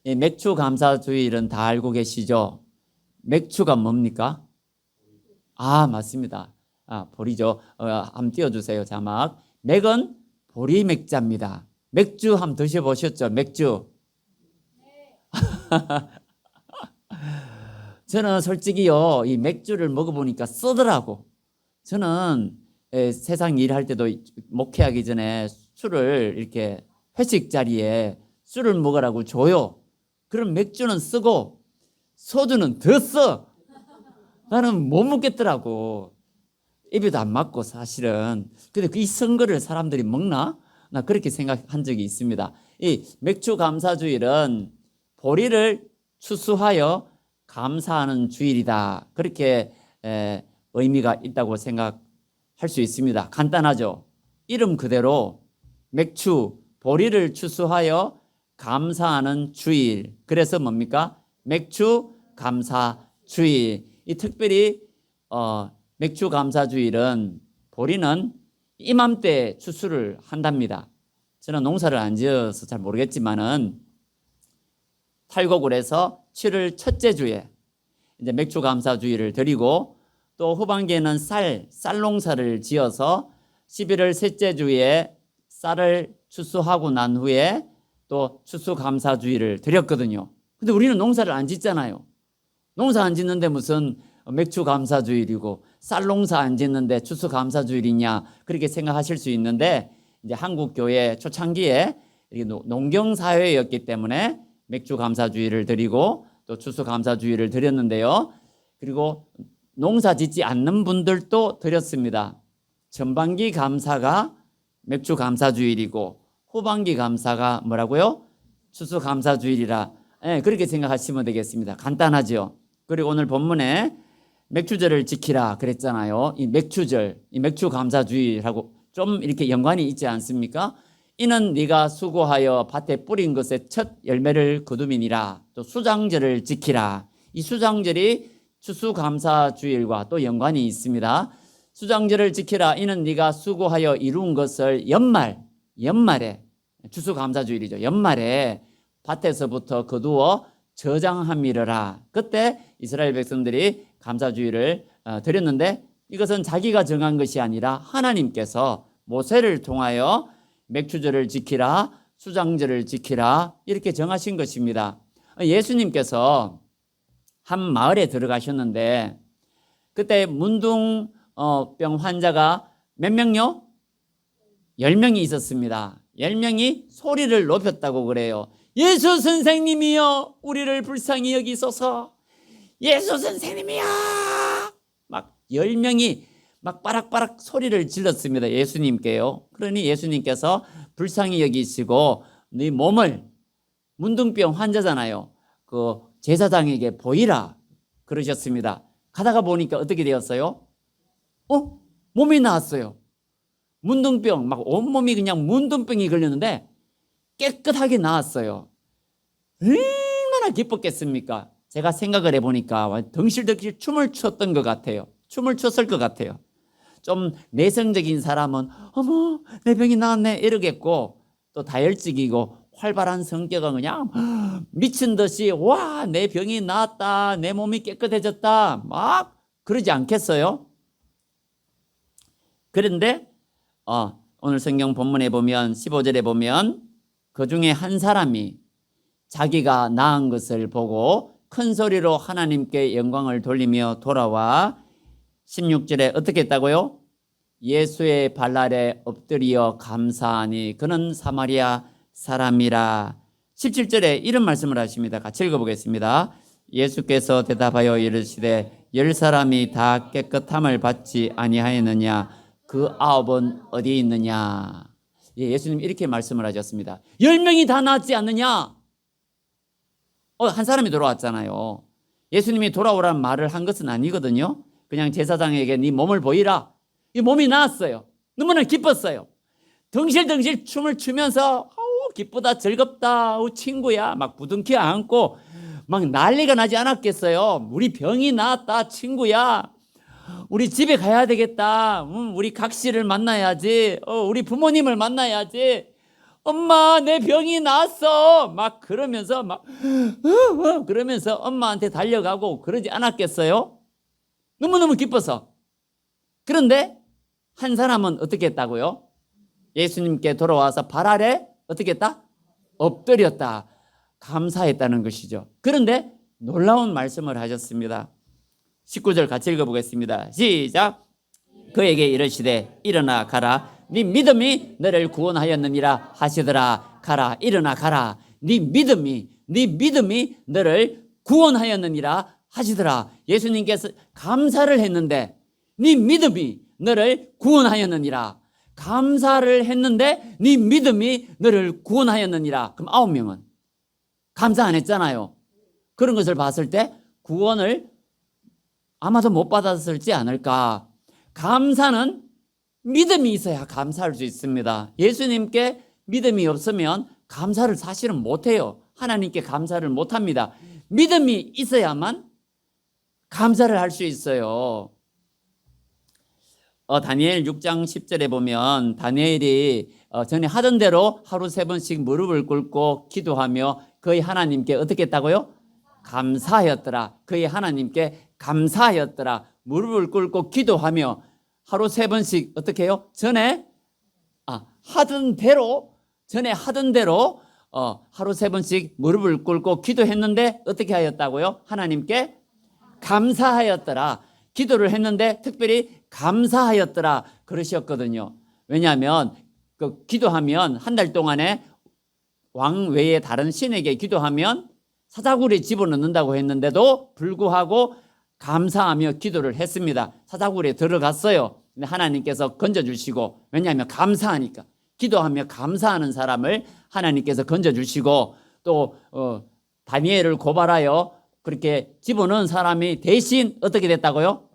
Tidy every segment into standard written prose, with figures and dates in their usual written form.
이 맥주 감사 주일은 다 알고 계시죠? 맥주가 뭡니까? 맞습니다. 보리죠. 한번 띄워주세요. 자막. 맥은 보리 맥자입니다. 맥주 한번 드셔보셨죠? 맥주. 저는 솔직히요, 이 맥주를 먹어보니까 쓰더라고. 저는 세상 일할 때도 목회하기 전에 술을 이렇게 회식 자리에 술을 먹으라고 줘요. 그럼 맥주는 쓰고 소주는 더 써. 나는 못 먹겠더라고. 입에도 안 맞고 사실은. 근데 이 선거를 사람들이 먹나? 나 그렇게 생각한 적이 있습니다. 이 맥주 감사주일은 보리를 추수하여 감사하는 주일이다. 그렇게 의미가 있다고 생각할 수 있습니다. 간단하죠. 이름 그대로 맥주, 보리를 추수하여 감사하는 주일. 그래서 뭡니까? 맥주 감사 주일. 이 특별히 맥주 감사 주일은 보리는 이맘때 추수를 한답니다. 저는 농사를 안 지어서 잘 모르겠지만은 탈곡을 해서 7월 첫째 주에 이제 맥주 감사 주일을 드리고, 또 후반기에는 쌀 농사를 지어서 11월 셋째 주에 쌀을 추수하고 난 후에 또 추수 감사 주일을 드렸거든요. 근데 우리는 농사를 안 짓잖아요. 농사 안 짓는데 무슨 맥주 감사 주일이고 쌀 농사 안 짓는데 추수 감사 주일이냐, 그렇게 생각하실 수 있는데, 이제 한국 교회 초창기에 농경 사회였기 때문에 맥주 감사 주일을 드리고 또 추수 감사 주일을 드렸는데요. 그리고 농사 짓지 않는 분들도 드렸습니다. 전반기 감사가 맥주 감사 주일이고 후반기 감사가 뭐라고요? 추수 감사 주일이라, 그렇게 생각하시면 되겠습니다. 간단하죠. 그리고 오늘 본문에 맥주절을 지키라 그랬잖아요. 이 맥주절, 이 맥주 감사 주일하고 좀 이렇게 연관이 있지 않습니까? 이는 네가 수고하여 밭에 뿌린 것의 첫 열매를 거두미니라. 또 수장절을 지키라. 이 수장절이 추수감사주일과 또 연관이 있습니다. 수장절을 지키라. 이는 네가 수고하여 이룬 것을 연말에 추수감사주일이죠. 연말에 밭에서부터 거두어 저장함이러라. 그때 이스라엘 백성들이 감사주일을 드렸는데, 이것은 자기가 정한 것이 아니라 하나님께서 모세를 통하여 맥주절을 지키라, 수장절을 지키라, 이렇게 정하신 것입니다. 예수님께서 한 마을에 들어가셨는데 그때 문둥병 환자가 몇 명요? 10명이 있었습니다. 10명이 소리를 높였다고 그래요. 예수 선생님이여, 우리를 불쌍히 여기소서. 예수 선생님이야. 막 10명이 막 빠락빠락 소리를 질렀습니다. 예수님께요. 그러니 예수님께서 불쌍히 여기시고 네 몸을, 문둥병 환자잖아요, 그 제사장에게 보이라 그러셨습니다. 가다가 보니까 어떻게 되었어요? 몸이 나았어요. 문둥병, 막 온몸이 그냥 문둥병이 걸렸는데 깨끗하게 나았어요. 얼마나 기뻤겠습니까? 제가 생각을 해보니까 덩실덩실 춤을 췄던 것 같아요. 춤을 췄을 것 같아요. 좀 내성적인 사람은 어머 내 병이 나았네 이러겠고, 또 다혈질이고 활발한 성격은 그냥 미친 듯이 와 내 병이 나았다, 내 몸이 깨끗해졌다 막 그러지 않겠어요? 그런데 오늘 성경 본문에 보면 15절에 보면 그 중에 한 사람이 자기가 나은 것을 보고 큰 소리로 하나님께 영광을 돌리며 돌아와 16절에 어떻게 했다고요? 예수의 발 아래 엎드려 감사하니 그는 사마리아 사람이라. 17절에 이런 말씀을 하십니다. 같이 읽어보겠습니다. 예수께서 대답하여 이르시되 10사람이 다 깨끗함을 받지 아니하였느냐? 그 9은 어디 있느냐? 예수님 이렇게 말씀을 하셨습니다. 10명이 다 나았지 않느냐? 한 사람이 돌아왔잖아요. 예수님이 돌아오라는 말을 한 것은 아니거든요. 그냥 제사장에게 네 몸을 보이라. 이 몸이 나았어요. 너무나 기뻤어요. 덩실덩실 춤을 추면서 기쁘다, 즐겁다, 친구야 막 부둥켜 안고 막 난리가 나지 않았겠어요? 우리 병이 나았다, 친구야. 우리 집에 가야 되겠다. 우리 각시를 만나야지. 우리 부모님을 만나야지. 엄마, 내 병이 나았어. 막 그러면서 그러면서 엄마한테 달려가고 그러지 않았겠어요? 너무너무 기뻐서. 그런데 한 사람은 어떻게 했다고요? 예수님께 돌아와서 발 아래 어떻게 했다? 엎드렸다. 감사했다는 것이죠. 그런데 놀라운 말씀을 하셨습니다. 19절 같이 읽어보겠습니다. 시작. 그에게 이르시되 일어나 가라. 네 믿음이 너를 구원하였느니라 하시더라. 가라, 일어나 가라. 네 믿음이 너를 구원하였느니라 하시더라. 예수님께서 감사를 했는데 네 믿음이 너를 구원하였느니라. 감사를 했는데 네 믿음이 너를 구원하였느니라. 그럼 9명은 감사 안 했잖아요. 그런 것을 봤을 때 구원을 아마도 못 받았을지 않을까. 감사는 믿음이 있어야 감사할 수 있습니다. 예수님께 믿음이 없으면 감사를 사실은 못해요. 하나님께 감사를 못합니다. 믿음이 있어야만 감사를 할 수 있어요. 다니엘 6장 10절에 보면 다니엘이 전에 하던 대로 하루 3번씩 무릎을 꿇고 기도하며 그의 하나님께 어떻게 했다고요? 감사하였더라. 그의 하나님께 감사하였더라. 무릎을 꿇고 기도하며 하루 3번씩 어떻게 해요? 전에 하던 대로 하루 3번씩 무릎을 꿇고 기도했는데 어떻게 하였다고요? 하나님께 감사하였더라. 기도를 했는데 특별히 감사하였더라 그러셨거든요. 왜냐하면 그 기도하면 한 달 동안에 왕 외에 다른 신에게 기도하면 사자굴에 집어넣는다고 했는데도 불구하고 감사하며 기도를 했습니다. 사자굴에 들어갔어요. 근데 하나님께서 건져주시고, 왜냐하면 감사하니까, 기도하며 감사하는 사람을 하나님께서 건져주시고, 또 다니엘을 고발하여 그렇게 집어넣은 사람이 대신 어떻게 됐다고요?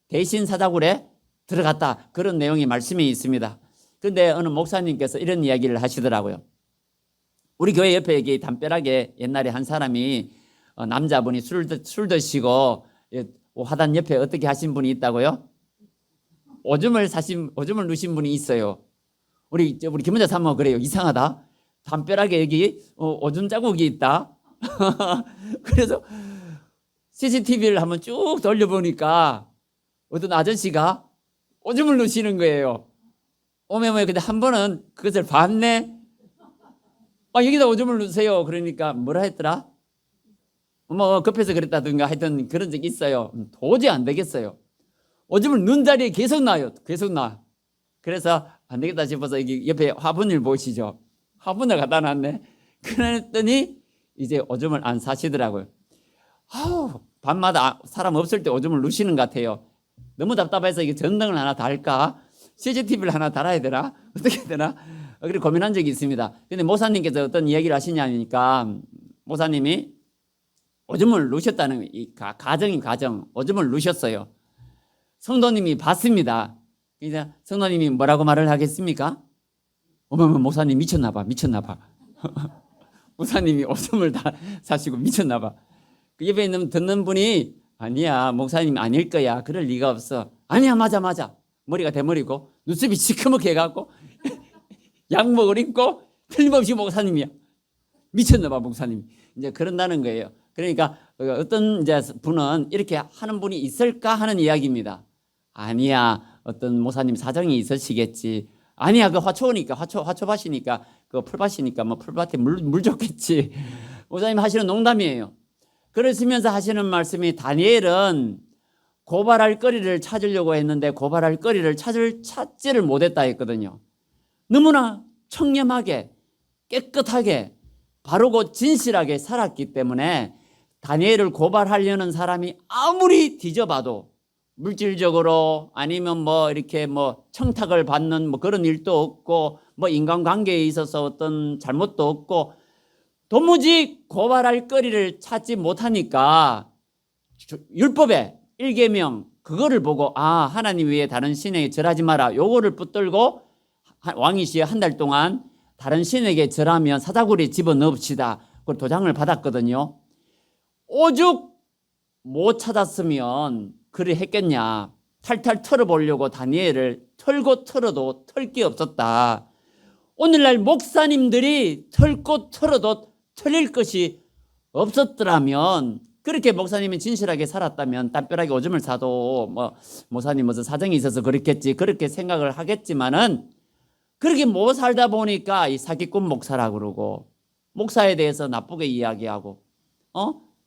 대신 사자굴에 들어갔다. 그런 내용의 말씀이 있습니다. 그런데 어느 목사님께서 이런 이야기를 하시더라고요. 우리 교회 옆에 여기 담벼락에 옛날에 한 사람이 남자분이 술 드시고 화단 옆에 어떻게 하신 분이 있다고요? 오줌을 누신 분이 있어요. 우리 김원자 사모가 그래요. 이상하다. 담벼락에 여기 오줌 자국이 있다. 그래서 CCTV를 한번 쭉 돌려보니까 어떤 아저씨가 오줌을 누시는 거예요. 오메 근데 한 번은 그것을 봤네. 여기다 오줌을 누세요. 그러니까 뭐라 했더라? 뭐 급해서 그랬다든가 하여튼 그런 적이 있어요. 도저히 안 되겠어요. 오줌을 넣은 자리에 계속 놔요. 계속 놔. 그래서 안 되겠다 싶어서 여기 옆에 화분을 보시죠. 화분을 갖다 놨네. 그랬더니 이제 오줌을 안 사시더라고요. 밤마다 사람 없을 때 오줌을 누시는 것 같아요. 너무 답답해서 이게 전등을 하나 달까? CCTV를 하나 달아야 되나? 어떻게 해야 되나? 그리고 고민한 적이 있습니다. 근데 모사님께서 어떤 이야기를 하시냐니까 모사님이 오줌을 누셨다는 이 가정 오줌을 누셨어요. 성도님이 봤습니다. 이제 성도님이 뭐라고 말을 하겠습니까? 어머 목사님 미쳤나 봐. 목사님이 오줌을 다 사시고 미쳤나 봐. 그 옆에 있는 듣는 분이 아니야 목사님 아닐 거야. 그럴 리가 없어. 아니야 맞아. 머리가 대머리고 눈썹이 시커멓게 해갖고 양복을 입고 틀림없이 목사님이야. 미쳤나 봐 목사님이. 이제 그런다는 거예요. 그러니까 어떤 이제 분은 이렇게 하는 분이 있을까 하는 이야기입니다. 아니야 어떤 목사님 사정이 있으시겠지. 아니야 그 화초니까 화초밭이니까 그 풀밭이니까 뭐 풀밭에 물 줬겠지. 목사님 하시는 농담이에요. 그러시면서 하시는 말씀이 다니엘은 고발할 거리를 찾으려고 했는데 고발할 거리를 찾지를 못했다 했거든요. 너무나 청렴하게 깨끗하게 바르고 진실하게 살았기 때문에 다니엘을 고발하려는 사람이 아무리 뒤져봐도 물질적으로 아니면 뭐 이렇게 뭐 청탁을 받는 뭐 그런 일도 없고 뭐 인간관계에 있어서 어떤 잘못도 없고 도무지 고발할 거리를 찾지 못하니까 율법의 1계명 그거를 보고 하나님 외에 다른 신에게 절하지 마라 요거를 붙들고 왕이시여 한 달 동안 다른 신에게 절하면 사자굴에 집어넣읍시다. 그걸 도장을 받았거든요. 오죽 못 찾았으면 그리 했겠냐. 탈탈 털어보려고 다니엘을 털고 털어도 털 게 없었다. 오늘날 목사님들이 털고 털어도 틀릴 것이 없었더라면, 그렇게 목사님이 진실하게 살았다면 담벼락에 오줌을 싸도 뭐 목사님 무슨 사정이 있어서 그렇겠지, 그렇게 생각을 하겠지만은, 그렇게 못 살다 보니까 이 사기꾼 목사라 그러고, 목사에 대해서 나쁘게 이야기하고,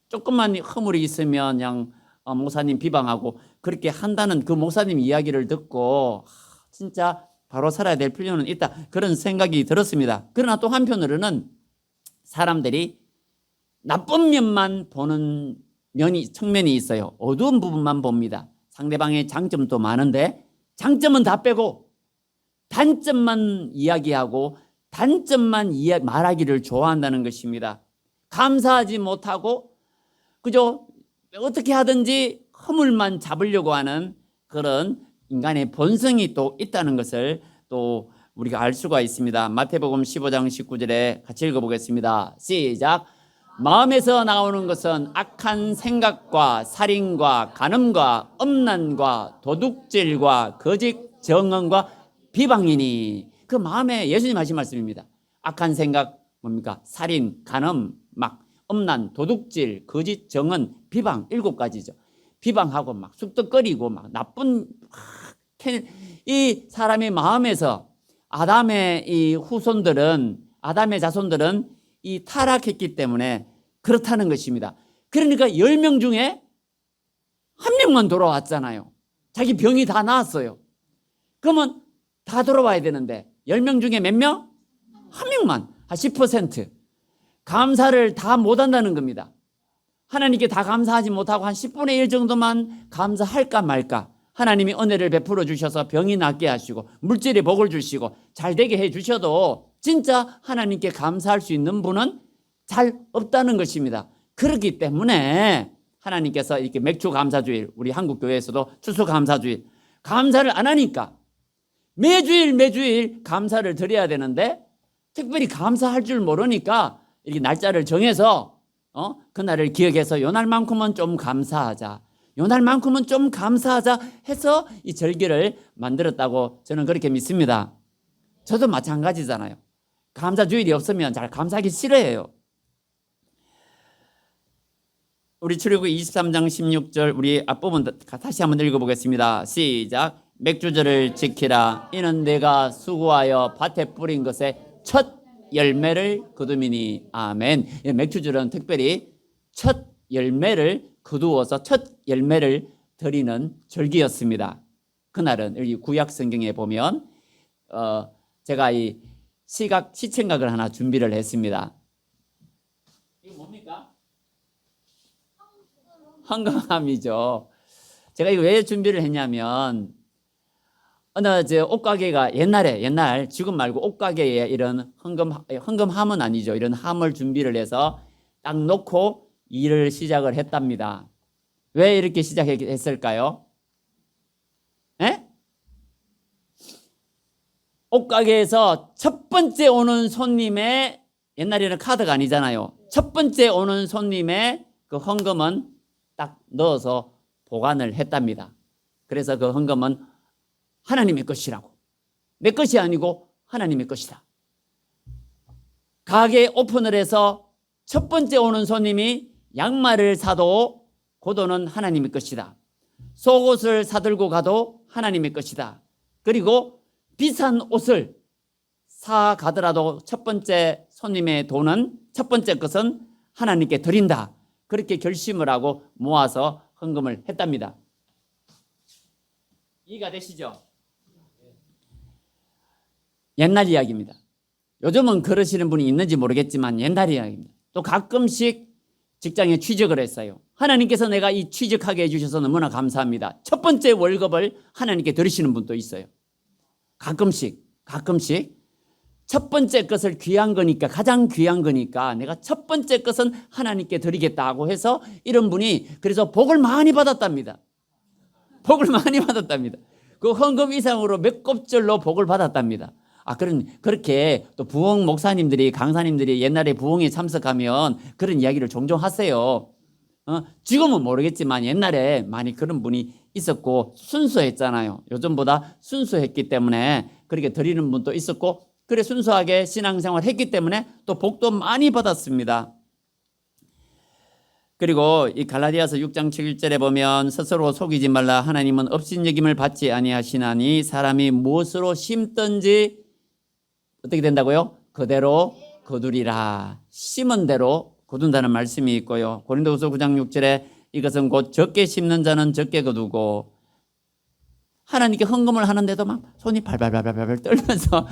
조금만 허물이 있으면 그냥 목사님 비방하고 그렇게 한다는 그 목사님 이야기를 듣고 진짜 바로 살아야 될 필요는 있다, 그런 생각이 들었습니다. 그러나 또 한편으로는 사람들이 나쁜 면만 보는 측면이 있어요. 어두운 부분만 봅니다. 상대방의 장점도 많은데 장점은 다 빼고 단점만 이야기하고 단점만 말하기를 좋아한다는 것입니다. 감사하지 못하고 그저 어떻게 하든지 허물만 잡으려고 하는 그런 인간의 본성이 또 있다는 것을 또 우리가 알 수가 있습니다. 마태복음 15장 19절에 같이 읽어보겠습니다. 시작. 마음에서 나오는 것은 악한 생각과 살인과 간음과 음란과 도둑질과 거짓 정언과 비방이니. 그 마음에, 예수님 하신 말씀입니다. 악한 생각 뭡니까? 살인, 간음, 막 음란, 도둑질, 거짓 정언, 비방, 7가지죠. 비방하고 막 쑥덕거리고 막 나쁜, 이 사람의 마음에서 아담의 이 후손들은, 아담의 자손들은 이 타락했기 때문에 그렇다는 것입니다. 그러니까 10명 중에 1명만 돌아왔잖아요. 자기 병이 다 나았어요. 그러면 다 돌아와야 되는데 10명 중에 몇 명? 1명만, 한 10%. 감사를 다 못한다는 겁니다. 하나님께 다 감사하지 못하고 한 10분의 1 정도만 감사할까 말까. 하나님이 은혜를 베풀어 주셔서 병이 낫게 하시고 물질의 복을 주시고 잘 되게 해 주셔도 진짜 하나님께 감사할 수 있는 분은 잘 없다는 것입니다. 그렇기 때문에 하나님께서 이렇게 맥주 감사주일, 우리 한국 교회에서도 추수 감사주일, 감사를 안 하니까 매주일 감사를 드려야 되는데 특별히 감사할 줄 모르니까 이렇게 날짜를 정해서 그날을 기억해서 요 날만큼은 좀 감사하자, 요 날만큼은 좀 감사하자 해서 이 절기를 만들었다고 저는 그렇게 믿습니다. 저도 마찬가지잖아요. 감사주일이 없으면 잘 감사하기 싫어해요. 우리 출애굽기 23장 16절 우리 앞부분 다시 한번 읽어보겠습니다. 시작. 맥주절을 지키라. 이는 내가 수고하여 밭에 뿌린 것의 첫 열매를 거두미니. 아멘. 맥주절은 특별히 첫 열매를 거두어서 첫 열매를 드리는 절기였습니다. 그날은 여기 구약 성경에 보면 제가 이 시청각을 하나 준비를 했습니다. 이거 뭡니까? 헌금함이죠. 제가 이거 왜 준비를 했냐면 어느 옷가게가 옛날 지금 말고 옷가게에 이런 헌금함은 아니죠. 이런 함을 준비를 해서 딱 놓고 일을 시작을 했답니다. 왜 이렇게 시작했을까요? 에? 옷가게에서 첫 번째 오는 손님의, 옛날에는 카드가 아니잖아요. 첫 번째 오는 손님의 그 헌금은 딱 넣어서 보관을 했답니다. 그래서 그 헌금은 하나님의 것이라고, 내 것이 아니고 하나님의 것이다. 가게 오픈을 해서 첫 번째 오는 손님이 양말을 사도 그 돈은 하나님의 것이다. 속옷을 사들고 가도 하나님의 것이다. 그리고 비싼 옷을 사 가더라도 첫 번째 손님의 돈은, 첫 번째 것은 하나님께 드린다. 그렇게 결심을 하고 모아서 헌금을 했답니다. 이해가 되시죠? 옛날 이야기입니다. 요즘은 그러시는 분이 있는지 모르겠지만 옛날 이야기입니다. 또 가끔씩 직장에 취직을 했어요. 하나님께서 내가 이 취직하게 해주셔서 너무나 감사합니다. 첫 번째 월급을 하나님께 드리시는 분도 있어요. 가끔씩 첫 번째 것을 귀한 거니까, 가장 귀한 거니까 내가 첫 번째 것은 하나님께 드리겠다고 해서 이런 분이 그래서 복을 많이 받았답니다. 복을 많이 받았답니다. 그 헌금 이상으로 몇 곱절로 복을 받았답니다. 그렇게 또 부흥 목사님들이, 강사님들이 옛날에 부흥에 참석하면 그런 이야기를 종종 하세요. 지금은 모르겠지만 옛날에 많이 그런 분이 있었고 순수했잖아요. 요즘보다 순수했기 때문에 그렇게 드리는 분도 있었고, 그래 순수하게 신앙생활을 했기 때문에 또 복도 많이 받았습니다. 그리고 이 갈라디아서 6장 7절에 보면 스스로 속이지 말라. 하나님은 업신여김을 받지 아니하시나니 사람이 무엇으로 심든지 어떻게 된다고요? 그대로 거두리라. 심은 대로 거둔다는 말씀이 있고요. 고린도후서 9장 6절에 이것은 곧 적게 심는 자는 적게 거두고, 하나님께 헌금을 하는데도 막 손이 발발발발발 떨면서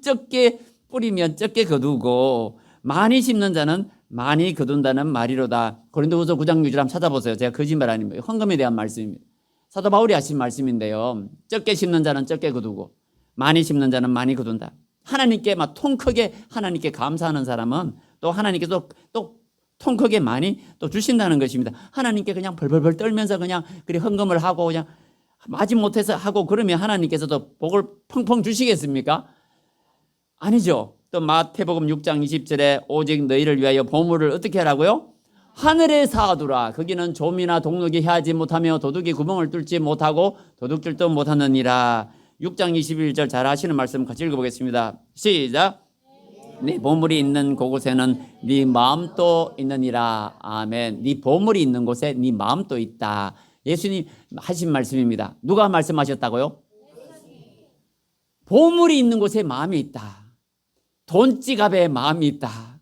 적게 뿌리면 적게 거두고 많이 심는 자는 많이 거둔다는 말이로다. 고린도후서 9장 6절 한번 찾아보세요. 제가 거짓말 아닙니다. 헌금에 대한 말씀입니다. 사도 바울이 하신 말씀인데요. 적게 심는 자는 적게 거두고 많이 심는 자는 많이 거둔다. 하나님께 막 통 크게 하나님께 감사하는 사람은 또 하나님께서 또 통 크게 많이 또 주신다는 것입니다. 하나님께 그냥 벌벌벌 떨면서 그냥 그리 헌금을 하고 그냥 마지못해서 하고 그러면 하나님께서도 복을 펑펑 주시겠습니까? 아니죠. 또 마태복음 6장 20절에 오직 너희를 위하여 보물을 어떻게 하라고요? 하늘에 쌓아두라. 거기는 좀이나 동록이 해하지 못하며 도둑이 구멍을 뚫지 못하고 도둑질도 못하느니라. 6장 21절 잘 아시는 말씀 같이 읽어보겠습니다. 시작. 네 보물이 있는 그곳에는 네 마음도 있느니라. 아멘. 네 보물이 있는 곳에 네 마음도 있다. 예수님 하신 말씀입니다. 누가 말씀하셨다고요? 보물이 있는 곳에 마음이 있다. 돈지갑에 마음이 있다.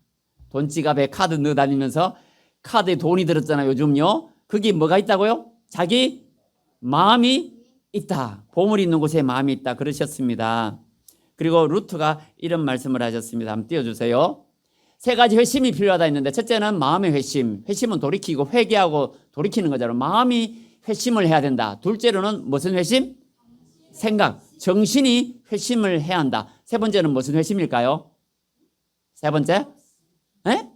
돈지갑에 카드 넣어 다니면서 카드에 돈이 들었잖아요. 요즘요. 거기 뭐가 있다고요? 자기 마음이 있다. 보물이 있는 곳에 마음이 있다. 그러셨습니다. 그리고 루트가 이런 말씀을 하셨습니다. 한번 띄워주세요. 세 가지 회심이 필요하다 했는데, 첫째는 마음의 회심. 회심은 돌이키고 회개하고 돌이키는 거잖아요. 마음이 회심을 해야 된다. 둘째로는 무슨 회심? 생각, 정신이 회심을 해야 한다. 세 번째는 무슨 회심일까요? 세 번째? 네?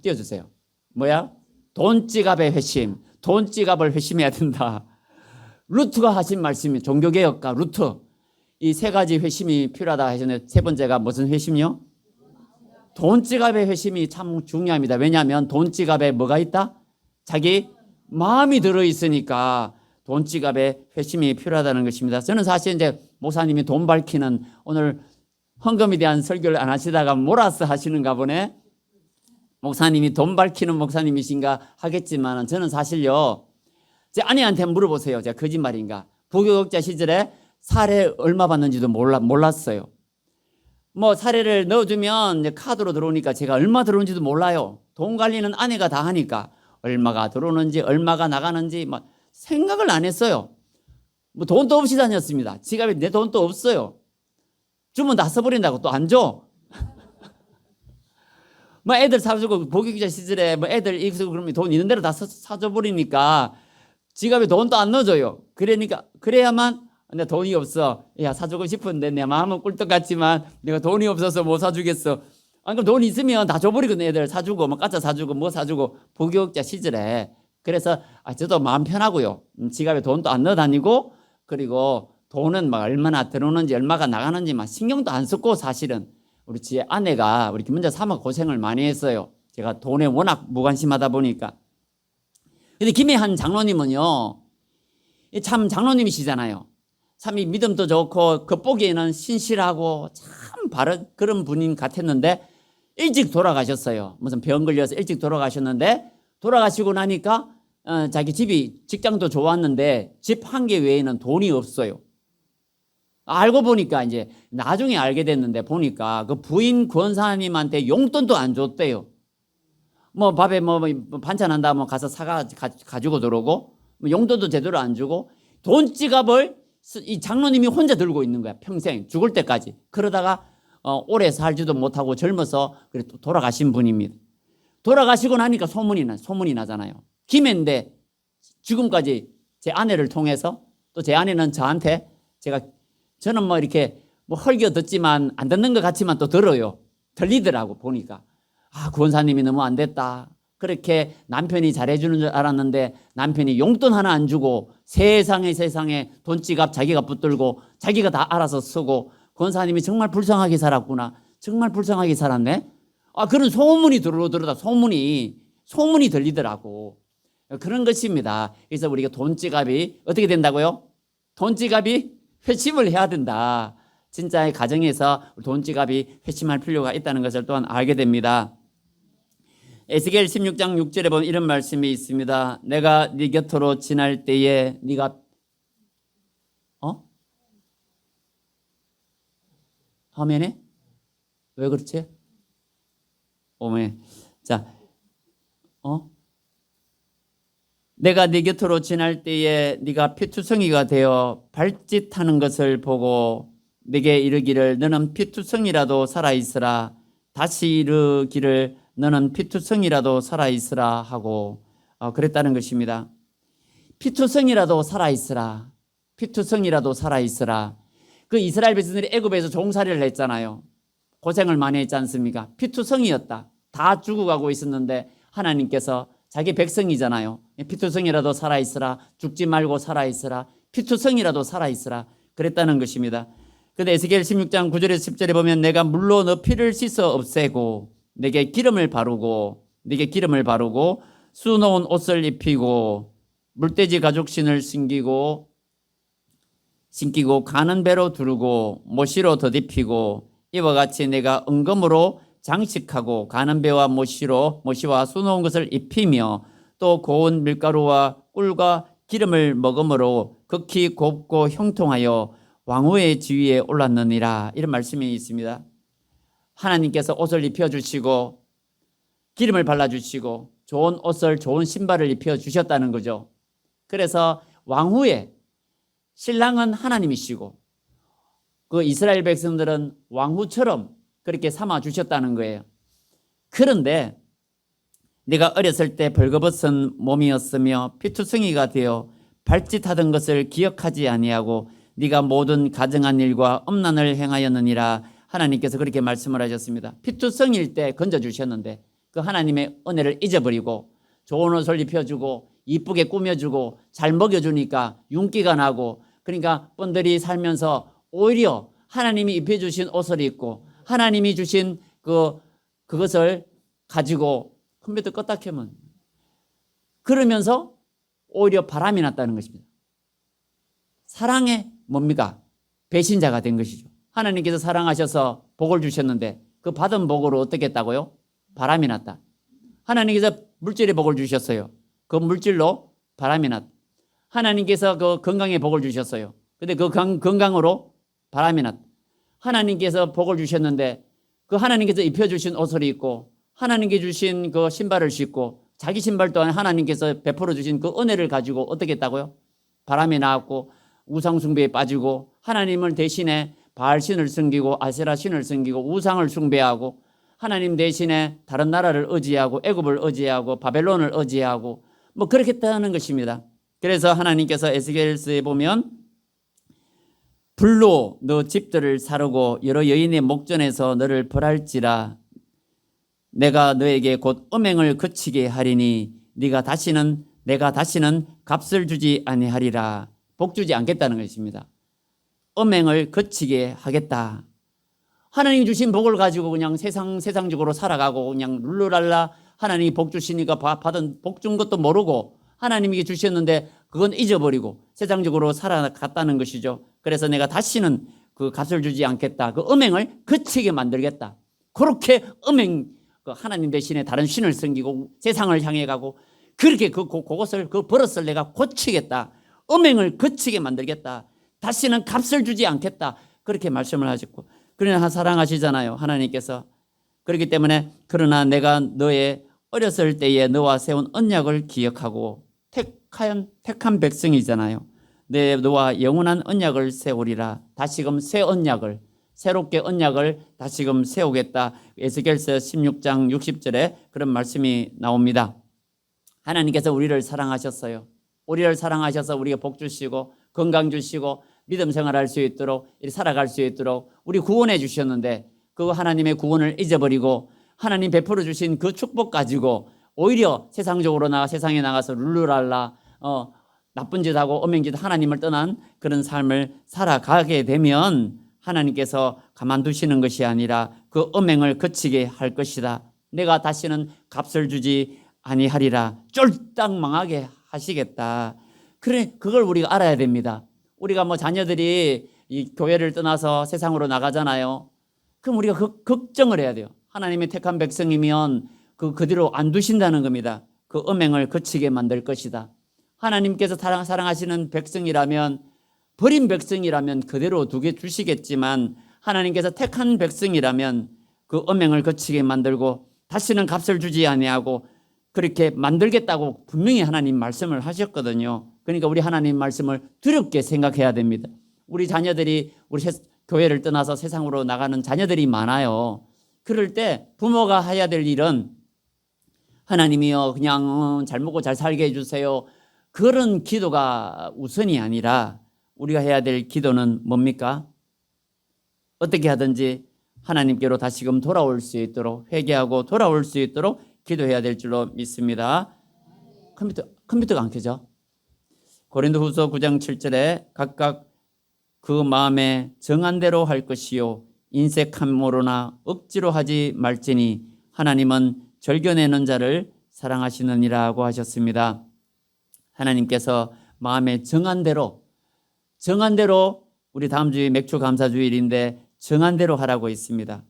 띄워주세요. 뭐야? 돈지갑의 회심. 돈지갑을 회심해야 된다. 루트가 하신 말씀이 종교개혁가 루트. 이 세 가지 회심이 필요하다 하셨는데, 세 번째가 무슨 회심이요? 돈지갑의 회심이 참 중요합니다. 왜냐하면 돈지갑에 뭐가 있다? 자기 마음이 들어있으니까 돈지갑에 회심이 필요하다는 것입니다. 저는 사실 이제 목사님이 돈 밝히는 오늘 헌금에 대한 설교를 안 하시다가 몰아서 하시는가 보네. 목사님이 돈 밝히는 목사님이신가 하겠지만, 저는 사실요, 제 아내한테 물어보세요. 제가 거짓말인가. 부교육자 시절에 사례 얼마 받는지도 몰랐어요. 뭐 사례를 넣어주면 이제 카드로 들어오니까 제가 얼마 들어오는지도 몰라요. 돈 관리는 아내가 다 하니까 얼마가 들어오는지 얼마가 나가는지 막 생각을 안 했어요. 뭐 돈도 없이 다녔습니다. 지갑에 내 돈도 없어요. 주면 다 써버린다고 또 안 줘. 뭐 애들 사주고 복역자 시절에 뭐 애들 익숙 그러면 돈 있는 대로 다 사줘 버리니까 지갑에 돈도 안 넣어줘요. 그러니까 그래야만 내 돈이 없어. 야 사주고 싶은데 내 마음은 꿀떡 같지만 내가 돈이 없어서 못 사주겠어. 아니 그럼 돈 있으면 다 줘버리거든. 애들 사주고 뭐 가짜 사주고 뭐 사주고 복역자 시절에. 그래서 저도 마음 편하고요. 지갑에 돈도 안 넣어 다니고, 그리고 돈은 막 얼마나 들어오는지 얼마가 나가는지 막 신경도 안 썼고, 사실은 우리 제 아내가 우리 김문자 사모 고생을 많이 했어요. 제가 돈에 워낙 무관심하다 보니까. 근데 김혜한 장로님은요, 참 장로님이시잖아요. 참 이 믿음도 좋고 겉보기에는 신실하고 참 바른 그런 분인 같았는데 일찍 돌아가셨어요. 무슨 병 걸려서 일찍 돌아가셨는데, 돌아가시고 나니까 자기 직장도 좋았는데 집 한 개 외에는 돈이 없어요. 알고 보니까 이제 나중에 알게 됐는데, 보니까 그 부인 권사님한테 용돈도 안 줬대요. 뭐 밥에 뭐 반찬 한다 뭐 가서 가지고 들어오고, 뭐 용돈도 제대로 안 주고, 돈지갑을 이 장로님이 혼자 들고 있는 거야. 평생 죽을 때까지. 그러다가 오래 살지도 못하고 젊어서 그래 또 돌아가신 분입니다. 돌아가시고 나니까 소문이 나잖아요. 김해인데 지금까지 제 아내를 통해서, 또 제 아내는 저한테, 저는 뭐 이렇게 뭐 헐겨 듣지만 안 듣는 것 같지만 또 들어요. 들리더라고 보니까. 아, 구원사님이 너무 안 됐다. 그렇게 남편이 잘해주는 줄 알았는데 남편이 용돈 하나 안 주고 세상에 돈지갑 자기가 붙들고 자기가 다 알아서 쓰고, 권사님이 정말 불쌍하게 살았구나. 정말 불쌍하게 살았네. 아, 그런 소문이 들어오더라. 소문이 들리더라고. 그런 것입니다. 그래서 우리가 돈지갑이 어떻게 된다고요? 돈지갑이 회심을 해야 된다. 진짜의 가정에서 돈 지갑이 회심할 필요가 있다는 것을 또한 알게 됩니다. 에스겔 16장 6절에 보면 이런 말씀이 있습니다. 내가 네 곁으로 지날 때에 네가 화면에 왜 그렇지? 오메. 자, 내가 네 곁으로 지날 때에 네가 피투성이가 되어 발짓하는 것을 보고 네게 이르기를 너는 피투성이라도 살아있으라. 다시 이르기를 너는 피투성이라도 살아있으라 하고 그랬다는 것입니다. 피투성이라도 살아있으라. 피투성이라도 살아있으라. 그 이스라엘 백성들이 애굽에서 종살이를 했잖아요. 고생을 많이 했지 않습니까? 피투성이었다. 다 죽어가고 있었는데 하나님께서 자기 백성이잖아요. 피투성이라도 살아있으라. 죽지 말고 살아있으라. 피투성이라도 살아있으라. 그랬다는 것입니다. 그런데 에스겔 16장 9절에서 10절에 보면 내가 물로 너 피를 씻어 없애고 내게 기름을 바르고 수놓은 옷을 입히고 물돼지 가죽신을 신기고 가는 배로 두르고 모시로 덧입히고 이와 같이 내가 은금으로 장식하고 가는 배와 모시와 수놓은 것을 입히며 또 고운 밀가루와 꿀과 기름을 먹음으로 극히 곱고 형통하여 왕후의 지위에 올랐느니라. 이런 말씀이 있습니다. 하나님께서 옷을 입혀주시고 기름을 발라주시고 좋은 옷을 좋은 신발을 입혀주셨다는 거죠. 그래서 왕후의 신랑은 하나님이시고 그 이스라엘 백성들은 왕후처럼 그렇게 삼아주셨다는 거예요. 그런데 네가 어렸을 때 벌거벗은 몸이었으며 피투성이가 되어 발짓하던 것을 기억하지 아니하고 네가 모든 가증한 일과 엄난을 행하였느니라. 하나님께서 그렇게 말씀을 하셨습니다. 피투성일 때 건져주셨는데 그 하나님의 은혜를 잊어버리고 좋은 옷을 입혀주고 이쁘게 꾸며주고 잘 먹여주니까 윤기가 나고 그러니까 뻔들이 살면서 오히려 하나님이 입혀주신 옷을 입고 하나님이 주신 그것을 가지고 컴퓨터 껐다 켜면 그러면서 오히려 바람이 났다는 것입니다. 사랑의 뭡니까? 배신자가 된 것이죠. 하나님께서 사랑하셔서 복을 주셨는데 그 받은 복으로 어떻게 했다고요? 바람이 났다. 하나님께서 물질의 복을 주셨어요. 그 물질로 바람이 났다. 하나님께서 그 건강의 복을 주셨어요. 근데 그 건강으로 바람이 났다. 하나님께서 복을 주셨는데 그 하나님께서 입혀주신 옷을 입고 하나님께 주신 그 신발을 신고 자기 신발 또한 하나님께서 베풀어 주신 그 은혜를 가지고 어떻게 했다고요? 바람이 나왔고 우상 숭배에 빠지고 하나님을 대신에 바알신을 섬기고 아세라신을 섬기고 우상을 숭배하고 하나님 대신에 다른 나라를 의지하고 애굽을 의지하고 바벨론을 의지하고 뭐 그렇게 했다는 것입니다. 그래서 하나님께서 에스겔서에 보면 불로 너 집들을 사르고 여러 여인의 목전에서 너를 벌할지라 내가 너에게 곧 음행을 그치게 하리니 내가 다시는 값을 주지 아니하리라. 복 주지 않겠다는 것입니다. 음행을 그치게 하겠다. 하나님이 주신 복을 가지고 그냥 세상적으로 살아가고 그냥 룰루랄라 하나님이 복 주시니까 받은 복 준 것도 모르고 하나님이 주셨는데 그건 잊어버리고 세상적으로 살아갔다는 것이죠. 그래서 내가 다시는 그 값을 주지 않겠다. 그 음행을 그치게 만들겠다. 그렇게 하나님 대신에 다른 신을 섬기고 세상을 향해 가고 그렇게 그것을 그 버릇을 내가 고치겠다. 음행을 그치게 만들겠다. 다시는 값을 주지 않겠다. 그렇게 말씀을 하셨고 그러나 사랑하시잖아요. 하나님께서. 그렇기 때문에 그러나 내가 너의 어렸을 때에 너와 세운 언약을 기억하고 택한 백성이잖아요. 너와 영원한 언약을 세우리라. 다시금 새 언약을 새롭게 언약을 다시금 세우겠다. 에스겔서 16장 60절에 그런 말씀이 나옵니다. 하나님께서 우리를 사랑하셨어요. 우리를 사랑하셔서 우리가 복 주시고 건강 주시고 믿음 생활할 수 있도록 살아갈 수 있도록 우리 구원해 주셨는데 그 하나님의 구원을 잊어버리고 하나님 베풀어 주신 그 축복 가지고 오히려 세상에 나가서 룰루랄라 나쁜 짓하고 음행짓 하나님을 떠난 그런 삶을 살아가게 되면 하나님께서 가만두시는 것이 아니라 그 음행을 그치게 할 것이다. 내가 다시는 값을 주지 아니하리라. 쫄딱 망하게 하시겠다. 그래, 그걸 우리가 알아야 됩니다. 우리가 자녀들이 이 교회를 떠나서 세상으로 나가잖아요. 그럼 우리가 걱정을 해야 돼요. 하나님의 택한 백성이면 그대로 안 두신다는 겁니다. 그 음행을 그치게 만들 것이다. 하나님께서 사랑하시는 백성이라면, 버린 백성이라면 그대로 두게 주시겠지만, 하나님께서 택한 백성이라면 그 음행을 거치게 만들고 다시는 값을 주지 아니하고 그렇게 만들겠다고 분명히 하나님 말씀을 하셨거든요. 그러니까 우리 하나님 말씀을 두렵게 생각해야 됩니다. 우리 자녀들이 우리 교회를 떠나서 세상으로 나가는 자녀들이 많아요. 그럴 때 부모가 해야 될 일은 하나님이여 그냥 잘 먹고 잘 살게 해주세요. 그런 기도가 우선이 아니라 우리가 해야 될 기도는 뭡니까? 어떻게 하든지 하나님께로 다시금 돌아올 수 있도록, 회개하고 돌아올 수 있도록 기도해야 될 줄로 믿습니다. 컴퓨터가 안 켜져? 고린도후서 9장 7절에 각각 그 마음에 정한 대로 할 것이요 인색함으로나 억지로 하지 말지니 하나님은 절겨내는 자를 사랑하시느니라고 하셨습니다. 하나님께서 마음에 정한 대로 우리 다음 주에 맥주 감사 주일인데 정한 대로 하라고 있습니다.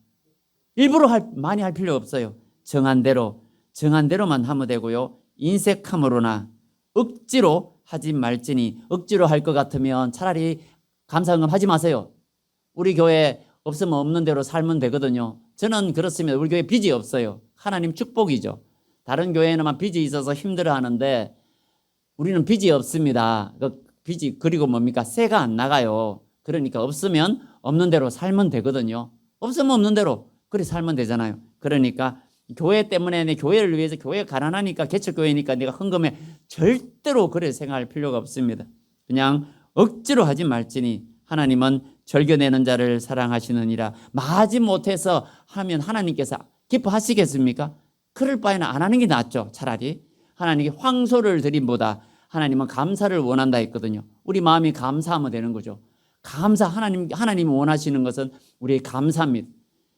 일부러 많이 할 필요 없어요. 정한 대로만 하면 되고요. 인색함으로나 억지로 하지 말지니, 억지로 할 것 같으면 차라리 감사헌금 하지 마세요. 우리 교회 없으면 없는 대로 살면 되거든요. 저는 그렇습니다. 우리 교회 빚이 없어요. 하나님 축복이죠. 다른 교회는 빚이 있어서 힘들어하는데 우리는 빚이 없습니다. 빚이, 그리고 뭡니까? 세가 안 나가요. 그러니까 없으면 없는 대로 살면 되거든요. 없으면 없는 대로 그렇게 살면 되잖아요. 그러니까 교회 때문에 내 교회를 위해서, 교회가 가난하니까, 개척교회니까 내가 헌금해, 절대로 그래 생각할 필요가 없습니다. 그냥 억지로 하지 말지니 하나님은 절겨내는 자를 사랑하시느니라. 마지 못해서 하면 하나님께서 기뻐하시겠습니까? 그럴 바에는 안 하는 게 낫죠. 차라리 하나님께 황소를 드림보다 하나님은 감사를 원한다 했거든요. 우리 마음이 감사하면 되는 거죠. 하나님이 원하시는 것은 우리의 감사입니다.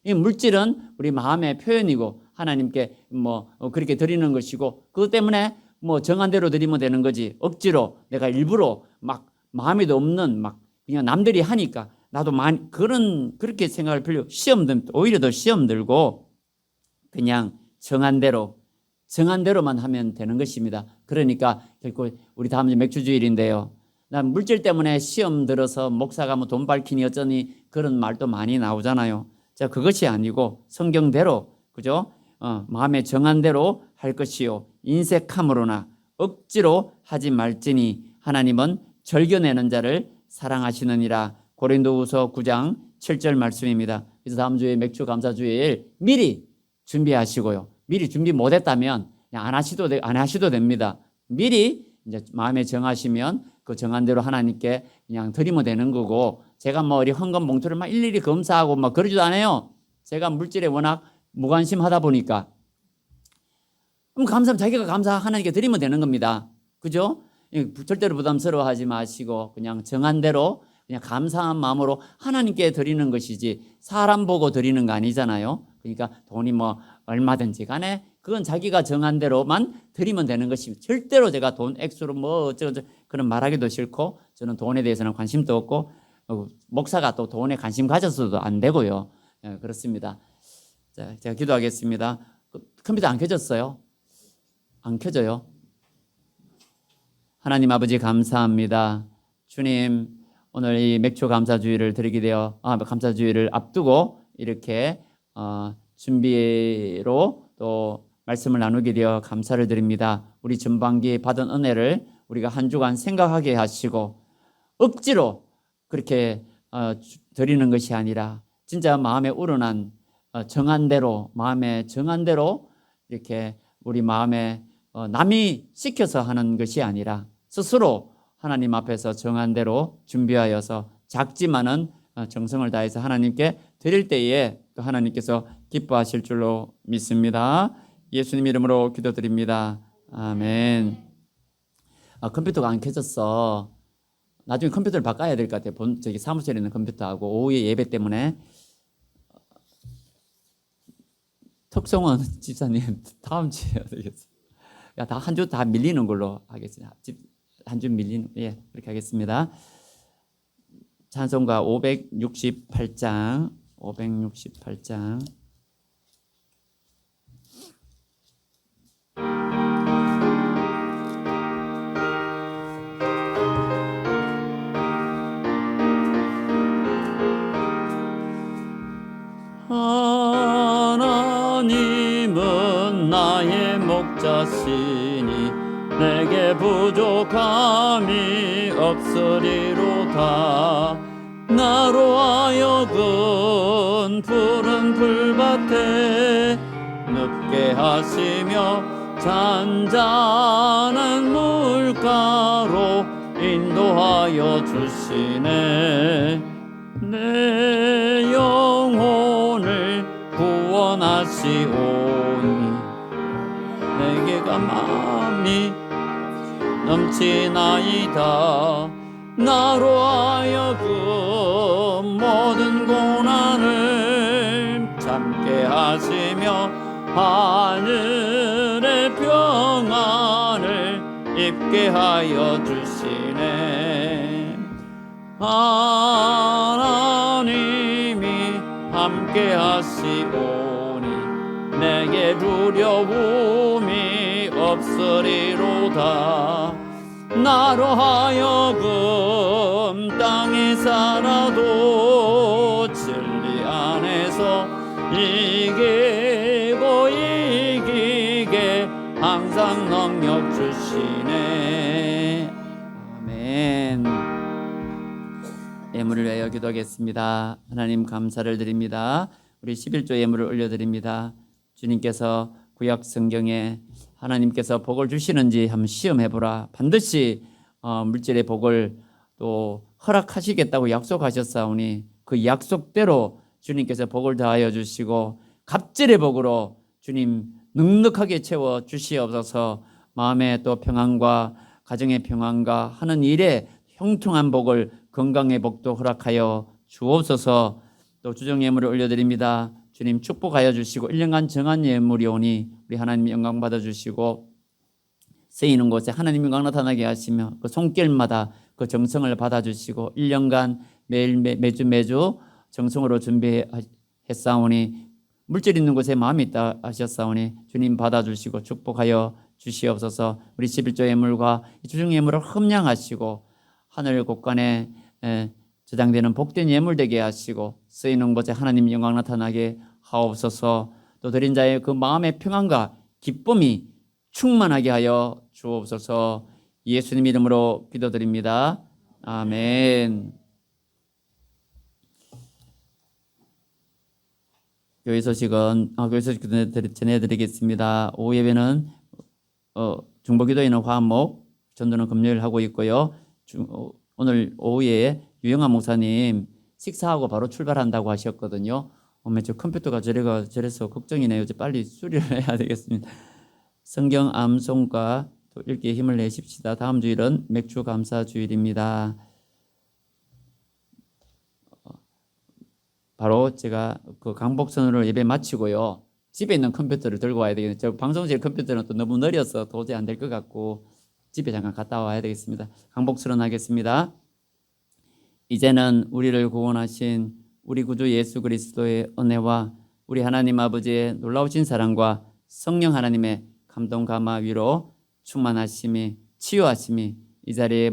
이 물질은 우리 마음의 표현이고 하나님께 그렇게 드리는 것이고, 그것 때문에 정한 대로 드리면 되는 거지, 억지로 내가 일부러 마음에도 없는 그냥 남들이 하니까 나도 그렇게 생각할 필요, 오히려 더 시험 들고 그냥 정한 대로만 하면 되는 것입니다. 그러니까 결국 우리 다음 주 맥주 주일인데요, 난 물질 때문에 시험 들어서 목사가 돈 밝히니 어쩌니 그런 말도 많이 나오잖아요. 자, 그것이 아니고 성경대로, 그죠? 마음에 정한 대로 할 것이요 인색함으로나 억지로 하지 말지니 하나님은 절겨내는 자를 사랑하시느니라. 고린도후서 9장 7절 말씀입니다. 그래서 다음 주에 맥주 감사 주일 미리 준비하시고요. 미리 준비 못했다면 그냥 안 하셔도 됩니다. 미리 이제 마음에 정하시면 그 정한 대로 하나님께 그냥 드리면 되는 거고, 제가 우리 헌금 봉투를 일일이 검사하고 그러지도 않아요. 제가 물질에 워낙 무관심하다 보니까. 그럼 자기가 하나님께 드리면 되는 겁니다. 그죠? 절대로 부담스러워하지 마시고 그냥 정한 대로 그냥 감사한 마음으로 하나님께 드리는 것이지 사람 보고 드리는 거 아니잖아요. 그러니까 돈이 얼마든지 간에 그건 자기가 정한 대로만 드리면 되는 것입니다. 절대로 제가 돈 액수로 어쩌고 그런 말하기도 싫고, 저는 돈에 대해서는 관심도 없고, 목사가 또 돈에 관심 가졌어도 안 되고요. 그렇습니다. 자, 제가 기도하겠습니다. 컴퓨터 안 켜졌어요? 안 켜져요? 하나님 아버지 감사합니다. 주님, 오늘 이 맥주 감사주의를 드리게 되어 감사주의를 앞두고 이렇게 준비로 또 말씀을 나누게 되어 감사를 드립니다. 우리 전반기에 받은 은혜를 우리가 한 주간 생각하게 하시고 억지로 그렇게 드리는 것이 아니라 진짜 마음에 우러난 마음에 정한 대로 이렇게 우리 마음에 남이 시켜서 하는 것이 아니라 스스로 하나님 앞에서 정한 대로 준비하여서 작지만은 정성을 다해서 하나님께 드릴 때에 또 하나님께서 기뻐하실 줄로 믿습니다. 예수님 이름으로 기도드립니다. 아멘. 컴퓨터가 안 켜졌어. 나중에 컴퓨터를 바꿔야 될 것 같아요. 저기 사무실에 있는 컴퓨터하고 오후에 예배 때문에. 턱성원 집사님 다음 주에 되겠어요. 한 주 다 밀리는 걸로 하겠습니다. 한 주 밀리는, 그렇게 하겠습니다. 찬송가 568장, 568장. 하나님은 나의 목자시니 내게 부족함이 없으리로다. 나로 하여금 푸른 풀밭에 눕게 하시며 잔잔한 물가로 인도하여 주시네. 내 영혼을 구원하시오니 내게가 마음이 넘치나이다. 나로 하여금 모든 고난을 참게 하시며 하늘의 평안을 입게 하여 주시네. 하나님이 함께 하시오니 내게 두려움이 없으리로다. 나로 하여금 땅에 살아도 진리 안에서 이기고 이기게 항상 능력 주시네. 아멘. 예물을 위하여 기도하겠습니다. 하나님 감사를 드립니다. 우리 11조 예물을 올려드립니다. 주님께서 구약 성경에 하나님께서 복을 주시는지 한번 시험해보라. 반드시 물질의 복을 또 허락하시겠다고 약속하셨사오니 그 약속대로 주님께서 복을 더하여 주시고 갑절의 복으로 주님 넉넉하게 채워 주시옵소서. 마음의 또 평안과 가정의 평안과 하는 일에 형통한 복을, 건강의 복도 허락하여 주옵소서. 또 주정 예물을 올려드립니다. 주님 축복하여 주시고 1년간 정한 예물이 오니 우리 하나님 영광 받아주시고 쓰이는 곳에 하나님 영광 나타나게 하시며 그 손길마다 그 정성을 받아주시고 1년간 매주 정성으로 준비했사오니 물질 있는 곳에 마음이 있다 하셨사오니 주님 받아주시고 축복하여 주시옵소서. 우리 11조 예물과 주정 예물을 흠량하시고 하늘 곳간에 저장되는 복된 예물 되게 하시고 쓰이는 곳에 하나님 영광 나타나게 하옵소서. 또 드린 자의 그 마음의 평안과 기쁨이 충만하게 하여 주옵소서. 예수님 이름으로 기도드립니다. 아멘. 교회 소식은 교회 소식 전해드리겠습니다. 오후 예배는 중보기도회는 화목, 전도는 금요일 하고 있고요. 오늘 오후에 유영아 목사님 식사하고 바로 출발한다고 하셨거든요. 저 컴퓨터가 저래서 걱정이네요. 이제 빨리 수리를 해야 되겠습니다. 성경 암송가 또 읽기에 힘을 내십시다. 다음 주일은 맥주 감사 주일입니다. 바로 제가 그 강복선으로 예배 마치고요. 집에 있는 컴퓨터를 들고 와야 되겠네요. 저 방송실 컴퓨터는 또 너무 느려서 도저히 안 될 것 같고 집에 잠깐 갔다 와야 되겠습니다. 강복수론 하겠습니다. 이제는 우리를 구원하신 우리 구주 예수 그리스도의 은혜와 우리 하나님 아버지의 놀라우신 사랑과 성령 하나님의 감동 감화 위로 충만하심이 치유하심이 이 자리에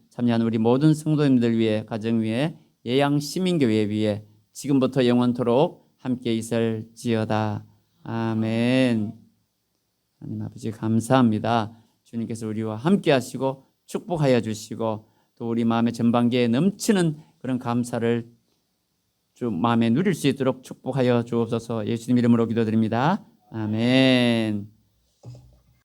참여한 우리 모든 성도님들 위해 가정 위에 예양 시민교회 위에 지금부터 영원토록 함께 있을지어다. 아멘. 하나님 아버지 감사합니다. 주님께서 우리와 함께 하시고 축복하여 주시고 또 우리 마음의 전반기에 넘치는 그런 감사를 좀 마음에 누릴 수 있도록 축복하여 주옵소서. 예수님 이름으로 기도드립니다. 아멘.